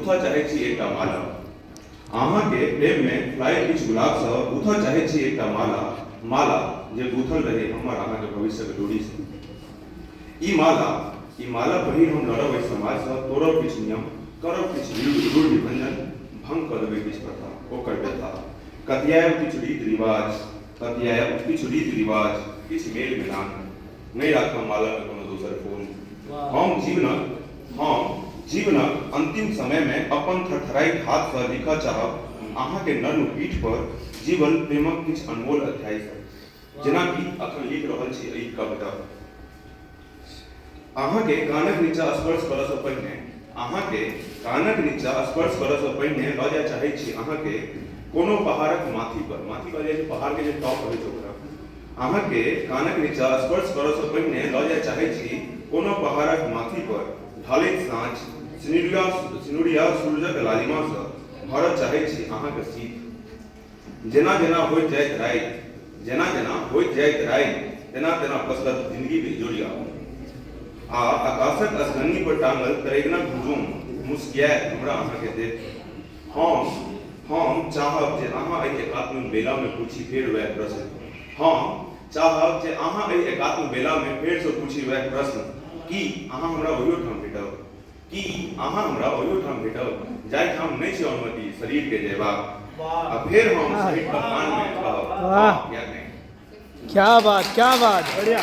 गुथा चाहे छी एकटा माला। अहाँ के प्रेम में फ्लाइट किछ गुलाब सँ गुथा चाहे छी एकटा माला, माला जे गुथल रहे हमर अहाँ के भविष्य के डोरी से। ई माला पहिर हम लड़ब एहि समाज सँ, तोड़ब किछ नियम, करब किछ रूढ़ निबंधन, भंग कर देबै किछ प्रथा, ओकर व्यथा कतियाब किछ रीत रिवाज, कतियाब किछ रीत रिवाज, किछ मेल मिलान, नहीं राखब माला में कोनो दोसर फूल। हम जीवनक अंतिम समय में अपन थरथराइत हाथ सँ लिखऽ चाहब अहाँ के नर्म पीठ पर जीवन प्रेमक किछ अनमोल अध्याय सँ, जेना कि अखन लिख रहल छी एहि कविता। अहाँ के कानक नीचा स्पर्श करऽ सँ पहिने, अहाँ के कानक नीचा स्पर्श करऽ सँ पहिने लऽ जाय चाहै छी अहाँ के कोनो पहाड़क माथी पर, माथी पर जे पहाड़ के जे टॉप रहै छै ओकरा, अहाँ के कानक नीचा स्पर्श करऽ सँ पहिने लऽ जाय चाहै छी कोनो पहाड़क माथी पर, ढालैत साँझ सिनुरिया सूरजक लालिमा सँ भरऽ चाहै छी अहाँ के शीत। जेना जेना होइत जाइत राति, तेना तेना पसरत जिंदगी के इजोरिया। आ आकाशक असगन्नी पर टांगल तरेगनक हुजूम मुस्कियात हमरा अहाँ के देख। हम चाहब जे अहाँ एहि एकात्म बेला में पूछी फेर वह प्रश्न, हम चाहब जे अहाँ एहि एकात्म बेला में फेर से पूछी वह प्रश्न, कि अहाँ हमरा ओहियो ठाम भेटब, कि अहाँ हमरा ओहियो ठाम भेटब जाहि ठाम नहीं छै अनुमति शरीर के जयबाक, आ फेर हम शरीर प्रधान में रहब या नहीं। क्या बात, बढ़िया।